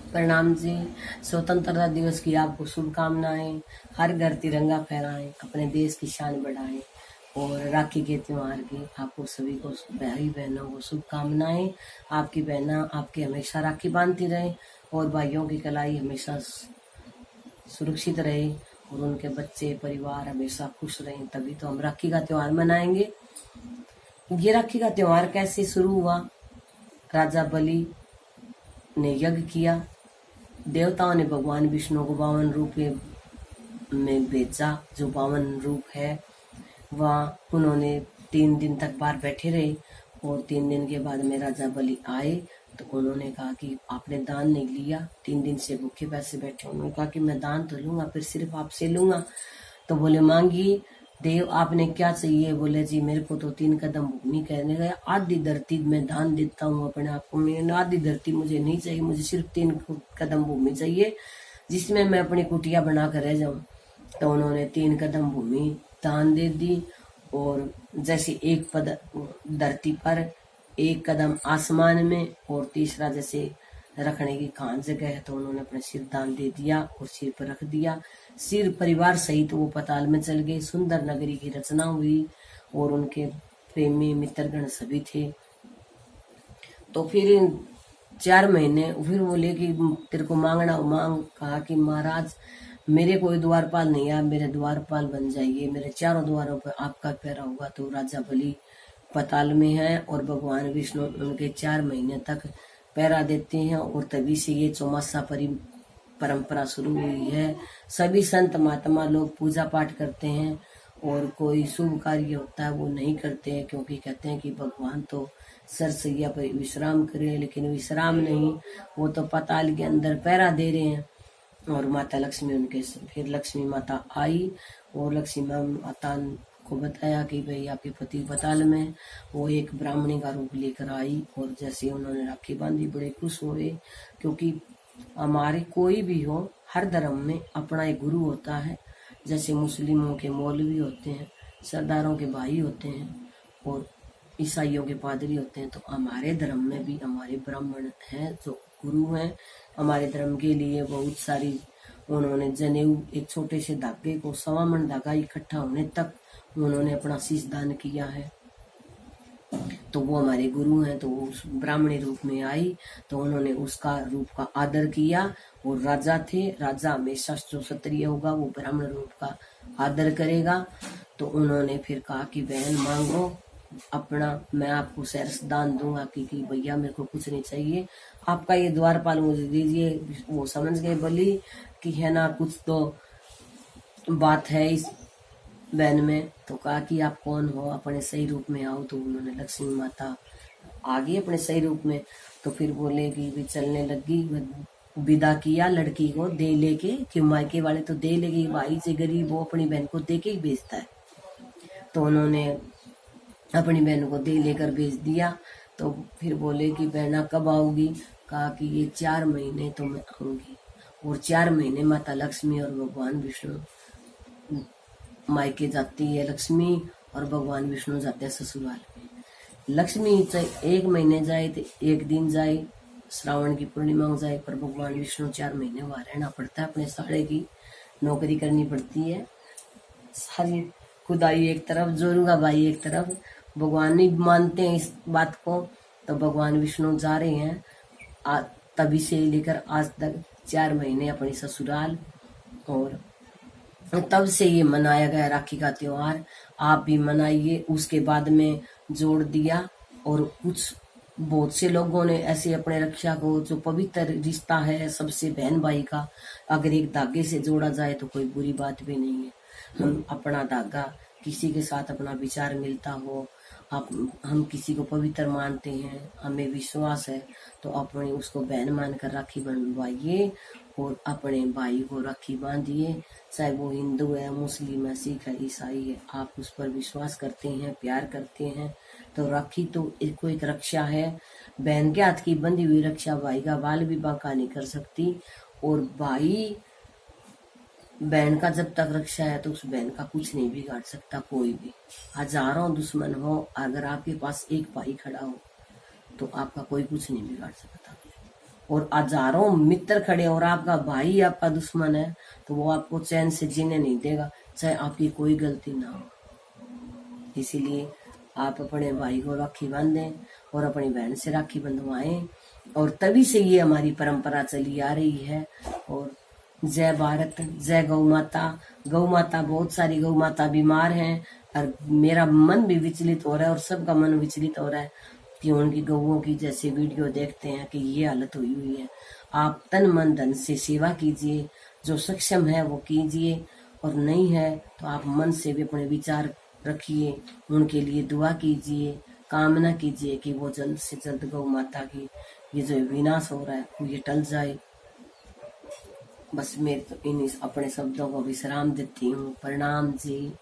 प्रणाम जी। स्वतंत्रता दिवस की आपको शुभकामनाएं। हर घर तिरंगा फहराएं, अपने देश की शान बढ़ाएं। और राखी के त्योहार की आपको सभी को, भाई बहनों को शुभकामनाएं। आपकी बहना आपके हमेशा राखी बांधती रहे और भाइयों की कलाई हमेशा सुरक्षित रहे और उनके बच्चे परिवार हमेशा खुश रहे। तभी तो हम राखी का त्योहार मनाएंगे। ये राखी का त्योहार कैसे शुरू हुआ? राजा बलि ने यज्ञ किया। देवताओं ने भगवान विष्णु को 52 रूप में भेजा। जो 52 रूप है वहाँ उन्होंने 3 दिन तक बाहर बैठे रहे और 3 दिन के बाद में राजा बलि आए तो उन्होंने कहा कि आपने दान नहीं लिया, 3 दिन से भूखे पैसे बैठे। उन्होंने कहा कि मैं दान तो लूंगा, फिर सिर्फ आपसे लूंगा। तो बोले मांगी देव, आपने क्या चाहिए? बोले जी मेरे को तो 3 कदम भूमि कहने गया, आधी धरती में दान देता हूँ अपने आप को। मैंने आधी धरती मुझे नहीं चाहिए, मुझे सिर्फ 3 कदम भूमि चाहिए जिसमें मैं अपनी कुटिया बना कर रह जाऊं। तो उन्होंने 3 कदम भूमि दान दे दी और जैसे एक पद धरती पर, 1 कदम आसमान में और तीसरा जैसे रखने की खान जगह है, तो उन्होंने अपने सिर दान दे दिया और सिर पर रख दिया। सिर परिवार सहित वो पताल में चल गए। सुंदर नगरी की रचना हुई और उनके प्रेमी मित्रगण सभी थे। तो फिर 4 महीने फिर बोले कि तेरे को मांगना मांग। कहा कि महाराज मेरे कोई द्वारपाल नहीं है, आप मेरे द्वारपाल बन जाइए, मेरे चारों द्वारों पर आपका पैरा होगा। तो राजा बलि पताल में है और भगवान विष्णु उनके 4 महीने तक पैरा देते हैं और तभी से ये चौमासा परंपरा शुरू हुई है। सभी संत महात्मा लोग पूजा पाठ करते हैं और कोई शुभ कार्य होता है वो नहीं करते हैं, क्योंकि कहते हैं कि भगवान तो सरसैया पर विश्राम करे, लेकिन विश्राम नहीं, वो तो पताल के अंदर पैरा दे रहे हैं। और माता लक्ष्मी उनके, फिर लक्ष्मी माता आई और लक्ष्मी माता को बताया कि भाई आपके पति पताल में। वो एक ब्राह्मणी का रूप लेकर आई और जैसे उन्होंने राखी बांधी बड़े खुश हुए, क्योंकि हमारे कोई भी हो, हर धर्म में अपना एक गुरु होता है। जैसे मुस्लिमों के मौलवी होते हैं, सरदारों के भाई होते हैं और ईसाइयों के पादरी होते हैं, तो हमारे धर्म में भी हमारे ब्राह्मण हैं जो गुरु हैं। हमारे धर्म के लिए बहुत सारी उन्होंने जनेऊ, एक छोटे से धागे को 1.25 मन धागा इकट्ठा होने तक उन्होंने अपना शीश दान किया है। तो वो हमारे गुरु हैं। तो वो उस ब्राह्मणी रूप में आई तो उन्होंने उसका रूप का आदर किया और राजा थे, राजा हमेशा जो क्षत्रिय होगा वो ब्राह्मण रूप का आदर करेगा। तो उन्होंने फिर कहा कि बहन मांगो अपना, मैं आपको सहर्ष दान दूंगा, क्योंकि भैया मेरे को कुछ नहीं चाहिए, आपका ये द्वारपाल मुझे दीजिए। वो समझ गए बलि कि है ना कुछ तो बात है इस बहन में। तो कहा कि आप कौन हो, अपने सही रूप में आओ। तो उन्होंने लक्ष्मी माता आ गई अपने सही रूप में। तो फिर बोले कि भी चलने लगी, विदा किया लड़की को दे लेके, कि मायके वाले तो दे लेके, भाई से गरीब वो अपनी बहन को दे के ही भेजता है। तो उन्होंने अपनी बहन को दे लेकर भेज दिया। तो फिर बोले कि बहना कब आओगी? कहा कि ये 4 महीने तो मैं आऊंगी। और 4 महीने माता लक्ष्मी और भगवान विष्णु मायके जाती है लक्ष्मी और भगवान विष्णु जाते हैं ससुराल में। लक्ष्मी चाहे 1 महीने जाए तो 1 दिन जाए, श्रावण की पूर्णिमा में जाए, पर भगवान विष्णु 4 महीने वहां रहना पड़ता है, अपने साढ़े की नौकरी करनी पड़ती है। सारी खुदाई एक तरफ, जोरूगा भाई एक तरफ, भगवान नहीं मानते हैं इस बात को। तो भगवान विष्णु जा रहे हैं तभी से लेकर आज तक 4 महीने अपने ससुराल। और तब से ये मनाया गया राखी का त्योहार। आप भी मनाइए। उसके बाद में जोड़ दिया और कुछ बहुत से लोगों ने ऐसे अपने रक्षा को, जो पवित्र रिश्ता है सबसे बहन भाई का, अगर एक धागे से जोड़ा जाए तो कोई बुरी बात भी नहीं है। हम अपना धागा, किसी के साथ अपना विचार मिलता हो, हम किसी को पवित्र मानते हैं, हमें विश्वास है, तो अपने उसको बहन मानकर राखी बनवाइए और अपने भाई को राखी बांधिए। चाहे वो हिंदू है, मुस्लिम है, सिख है, ईसाई है, आप उस पर विश्वास करते हैं, प्यार करते हैं, तो राखी तो एक रक्षा है। बहन के हाथ की बंधी हुई रक्षा भाई का बाल भी बांका नहीं कर सकती। और भाई बहन का जब तक रक्षा है तो उस बहन का कुछ नहीं बिगाड़ सकता कोई भी। हजारों दुश्मन हो, अगर आपके पास एक भाई खड़ा हो तो आपका कोई कुछ नहीं बिगाड़ सकता। और हजारों मित्र खड़े और आपका भाई आपका दुश्मन है, तो वो आपको चैन से जीने नहीं देगा, चाहे आपकी कोई गलती ना हो। इसीलिए आप अपने भाई को राखी बांधें और अपनी बहन से राखी बंधवाएं, और तभी से ये हमारी परंपरा चली आ रही है। और जय भारत, जय गौ माता। गौ माता, बहुत सारी गौ माता बीमार हैं, और मेरा मन भी विचलित हो रहा है और सबका मन विचलित हो रहा है कि उनकी गौओं की जैसे वीडियो देखते हैं कि ये हालत हुई हुई है। आप तन मन धन से सेवा कीजिए, जो सक्षम है वो कीजिए, और नहीं है तो आप मन से भी अपने विचार रखिए, उनके लिए दुआ कीजिए, कामना कीजिए कि वो जल्द से जल्द गौ माता की ये जो विनाश हो रहा है वो ये टल जाए। बस मैं तो इन अपने शब्दों को विश्राम देती हूँ। प्रणाम जी।